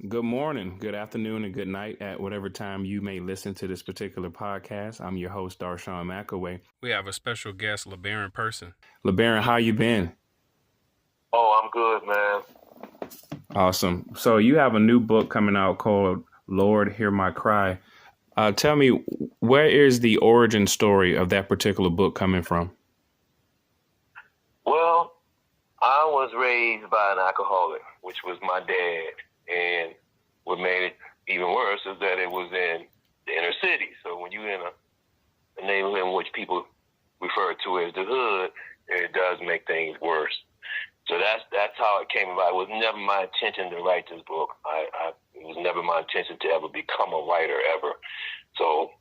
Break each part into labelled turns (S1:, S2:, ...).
S1: Good morning, good afternoon, and good night at whatever time you may listen to this particular podcast. I'm your host, Darshawn McAway. We have a special guest, Labarron person. Labarron, how you been?
S2: Oh, I'm good, man.
S1: Awesome. So you have a new book coming out called Lord, Hear My Cry. Tell me, where is the origin story of that particular book coming from?
S2: Well, I was raised by an alcoholic, which was my dad. And what made it even worse is that it was in the inner city. So when you're in a neighborhood in which people refer to as the hood, it does make things worse. So that's how it came about. It was never my intention to write this book. It was never my intention to ever become a writer ever. So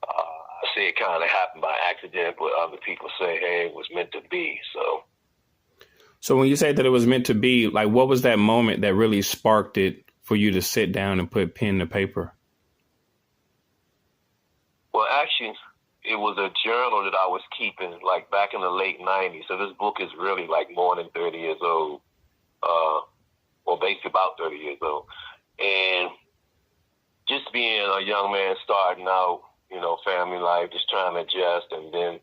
S2: I say it kind of happened by accident, but other people say, hey, it was meant to be.
S1: So when you say that it was meant to be, like, what was that moment that really sparked it for you to sit down and put pen to paper?
S2: Well, actually, it was a journal that I was keeping, like, back in the late 90s. So this book is really, like, more than 30 years old. Well, basically about 30 years old. And just being a young man starting out, family life, just trying to adjust, and then,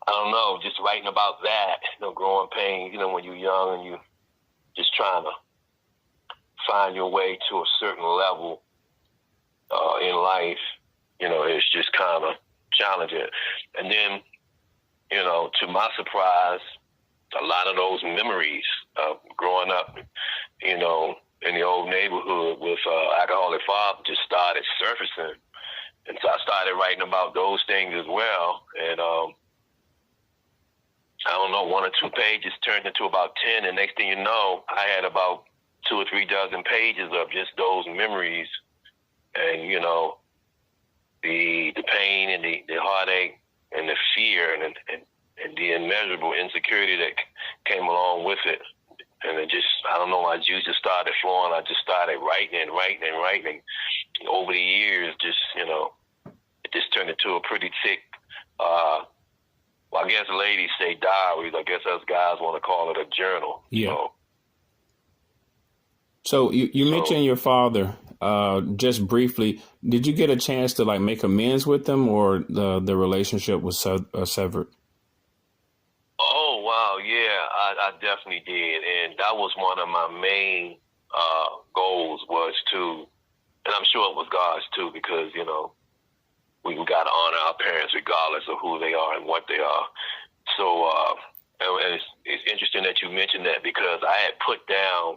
S2: I don't know, just writing about that, growing pains, when you're young and you just trying to find your way to a certain level in life, it's just kind of challenging. And then, to my surprise, a lot of those memories of growing up, in the old neighborhood with alcoholic father just started surfacing. And so I started writing about those things as well. And I don't know, 1 or 2 pages turned into about 10. And next thing you know, I had about 2 or 3 dozen pages of just those memories. And, the pain and the heartache and the fear and the immeasurable insecurity that came along with it. And it just, I don't know, my juice just started flowing. I just started writing. Over the years, just, it just turned into a pretty thick, well, I guess ladies say diaries. I guess us guys want to call it a journal.
S1: Yeah. So you mentioned your father just briefly. Did you get a chance to make amends with him, or the relationship was severed?
S2: Oh, wow. Yeah, I definitely did. And that was one of my main goals was to, and I'm sure it was God's too, because, we got to honor our parents regardless of who they are and what they are. So and it's interesting that you mentioned that, because I had put down,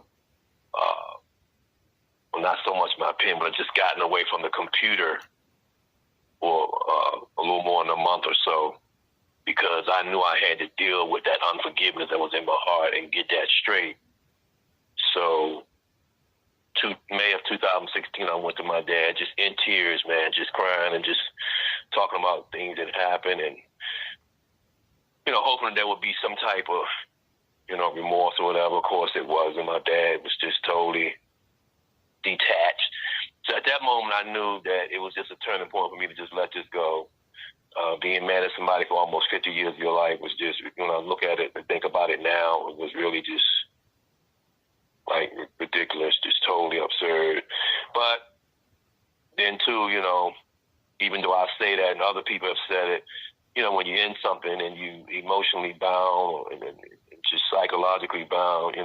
S2: well, not so much my pen, but just gotten away from the computer for a little more than a month or so, because I knew I had to deal with that unforgiveness that was in my heart and get that straight. So May of 2016, I went to my dad just in tears, man, just crying and just talking about things that happened, and, hoping there would be some type of, remorse or whatever. Of course it wasn't. My dad was just totally detached. So at that moment, I knew that it was just a turning point for me to just let this go. Being mad at somebody for almost 50 years of your life was just, when I look at it and think about it now, it was really just ridiculous, just totally absurd. But then too, even though I say that and other people have said it, when you're in something and you emotionally bound and just psychologically bound,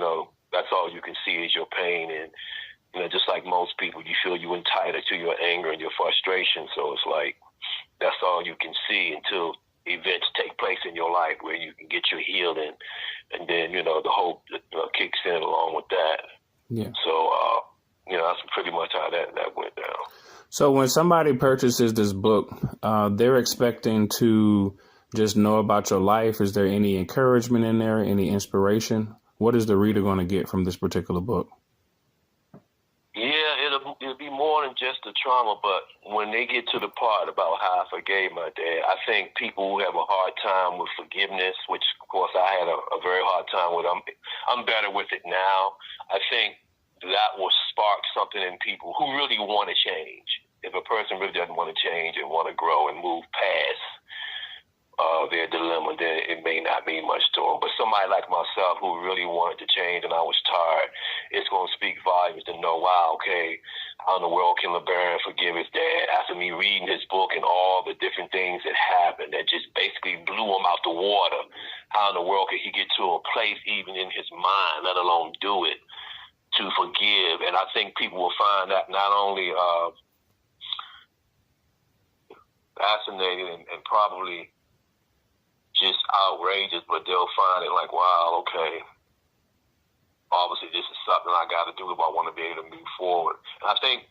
S2: that's all you can see is your pain. And, just like most people, you feel you entitled to your anger and your frustration. So it's like, that's all you can see until events take place in your life where you can get your healing. And then, the hope that kicks in along with that.
S1: Yeah.
S2: So, that's pretty much how that went down.
S1: So when somebody purchases this book, they're expecting to just know about your life. Is there any encouragement in there, any inspiration? What is the reader going to get from this particular book?
S2: Yeah, it'll be more than just the trauma, but when they get to the part about how I forgave my dad, I think people who have a hard time with forgiveness, which of course I had a very hard time with, I'm better with it now. I think that will spark something in people who really want to change. If a person really doesn't want to change and want to grow and move past their dilemma, then it may not mean much to them. But somebody like myself who really wanted to change, and I was tired, it's going to speak volumes to know, wow, okay, how in the world can Labarron forgive his dad? After me reading his book and all the different things that happened that just basically blew him out the water, how in the world could he get to a place even in his mind, let alone do it, to forgive? And I think people will find that not only fascinating and probably just outrageous, but they'll find it like, wow, okay, obviously this is something I got to do if I want to be able to move forward. And I think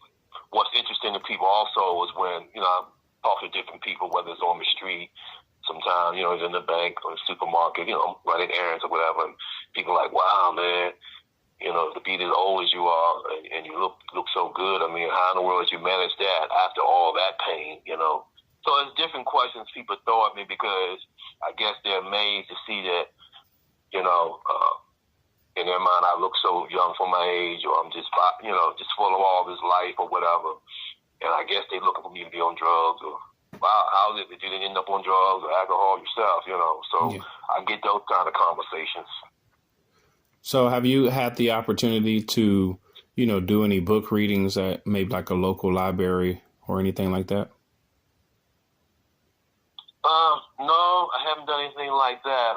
S2: what's interesting to people also is when, I talk to different people, whether it's on the street, sometimes, it's in the bank or the supermarket, running errands or whatever, and people are like, wow, man, to be as old as you are and you look so good. I mean, how in the world did you manage that after all that pain, So there's different questions people throw at me because I guess they're amazed to see that, in their mind, I look so young for my age, or I'm just, just full of all this life or whatever. And I guess they're looking for me to be on drugs or, wow, how is it that you didn't end up on drugs or alcohol yourself, So yeah. I get those kind of conversations.
S1: So have you had the opportunity to, do any book readings at maybe like a local library or anything like that?
S2: No, I haven't done anything like that.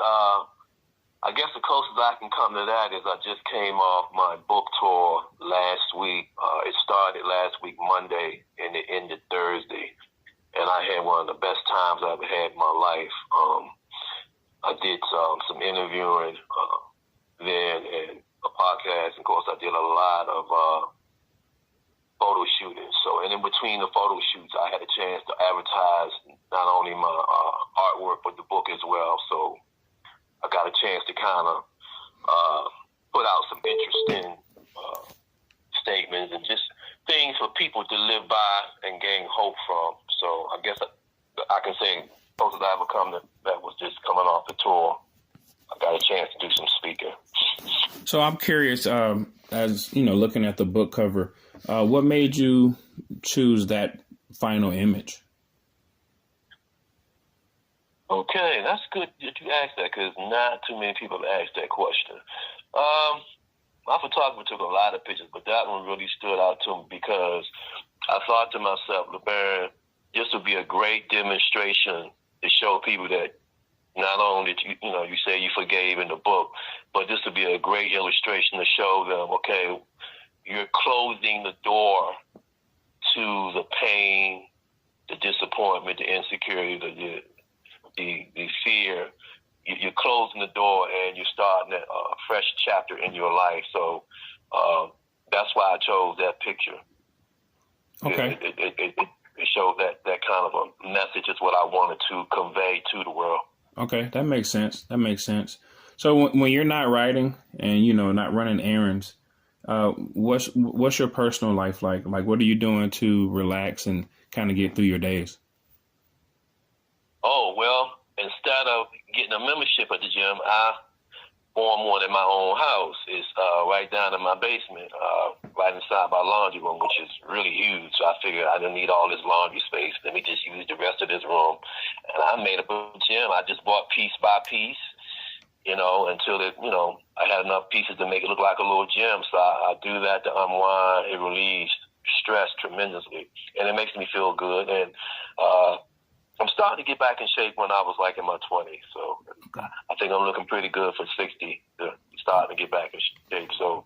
S2: I guess the closest I can come to that is I just came off my book tour last week. It started last week, Monday, and it ended Thursday. And I had one of the best times I've ever had in my life. I did some interviewing then and a podcast. And of course, I did a lot of photo shooting. So, and in between the photo shoots, I had a chance to advertise not only my artwork, but the book as well. So I got a chance to kind of put out some interesting statements and just things for people to live by and gain hope from. So I guess I can say closest I ever come that was just coming off the tour. I got a chance to do some speaking.
S1: So I'm curious, as looking at the book cover, what made you choose that final image?
S2: Okay, that's good that you asked that because not too many people have asked that question. My photographer took a lot of pictures, but that one really stood out to me because I thought to myself, Labarron, this would be a great demonstration to show people that not only did you say you forgave in the book, but this would be a great illustration to show them, okay, you're closing the door to the pain, the disappointment, the insecurity, the fear. You're closing the door and you're starting a fresh chapter in your life. So that's why I chose that picture.
S1: Okay.
S2: It showed that kind of a message is what I wanted to convey to the world.
S1: Okay, that makes sense. So when you're not writing and, not running errands, what's your personal life like? Like, what are you doing to relax and kind of get through your days?
S2: Oh, well, instead of getting a membership at the gym, I formed one in my own house. It's right down in my basement, right inside my laundry room, which is really huge. So I figured I didn't need all this laundry space. Let me just use the rest of this room. And I made up a gym. I just bought piece by piece, until I had enough pieces to make it look like a little gym. So I do that to unwind. It relieves stress tremendously. And it makes me feel good. And I'm starting to get back in shape when I was like in my 20s. So I think I'm looking pretty good for 60 to starting to get back in shape. So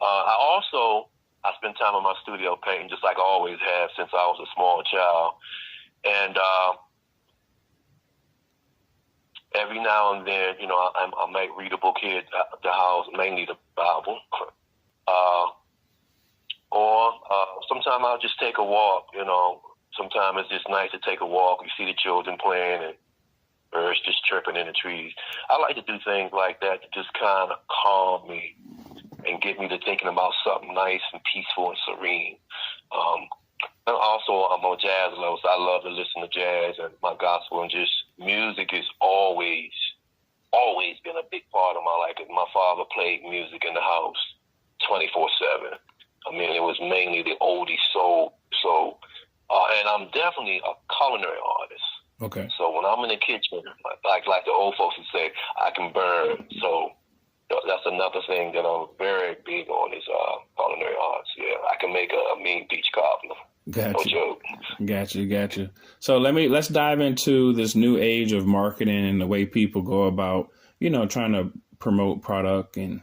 S2: I spend time in my studio painting just like I always have since I was a small child. And every now and then, I might read a book here at the house, mainly the Bible. Or sometimes I'll just take a walk, Sometimes it's just nice to take a walk. You see the children playing and birds just chirping in the trees. I like to do things like that to just kind of calm me and get me to thinking about something nice and peaceful and serene. And also, I'm a jazz lover, so I love to listen to jazz and my gospel, and just music has always been a big part of my life. My father played music in the house 24/7. I mean, it was mainly the oldie soul. And I'm definitely a culinary artist.
S1: Okay.
S2: So when I'm in the kitchen, like the old folks would say, I can burn. So That's another thing that I'm very big on is culinary arts. Yeah, I can make a mean peach cobbler. No
S1: Gotcha.
S2: joke.
S1: Gotcha. So let's dive into this new age of marketing and the way people go about, trying to promote product and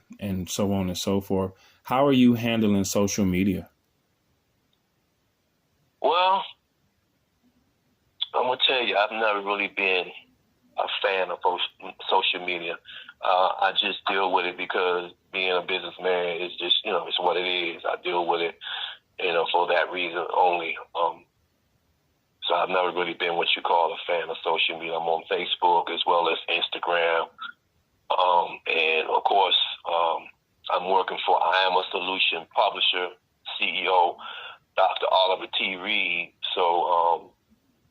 S1: so on and so forth. How are you handling social media?
S2: Well, I'm gonna tell you, I've never really been a fan of social media. I just deal with it because being a businessman is just, it's what it is. I deal with it, for that reason only. So I've never really been what you call a fan of social media. I'm on Facebook as well as Instagram. And of course, I'm working for I Am a Solution publisher, CEO, Dr. Oliver T. Reed. So,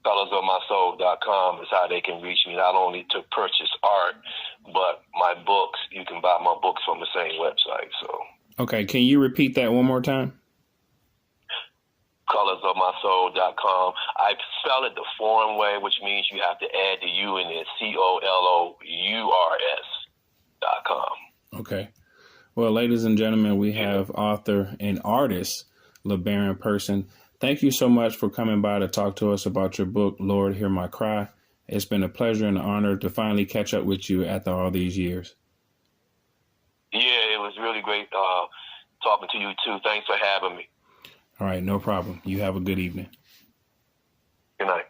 S2: colorsofmysoul.com is how they can reach me, not only to purchase art, but my books. You can buy my books from the same website. So,
S1: Okay, can you repeat that one more time?
S2: colorsofmysoul.com. I spell it the foreign way, which means you have to add the U in it, COLOURS.com.
S1: Okay. Well, ladies and gentlemen, we have author and artist Labarron Person. Thank you so much for coming by to talk to us about your book, Lord, Hear My Cry. It's been a pleasure and an honor to finally catch up with you after all these years.
S2: Yeah, it was really great talking to you, too. Thanks for having me.
S1: All right, no problem. You have a good evening.
S2: Good night.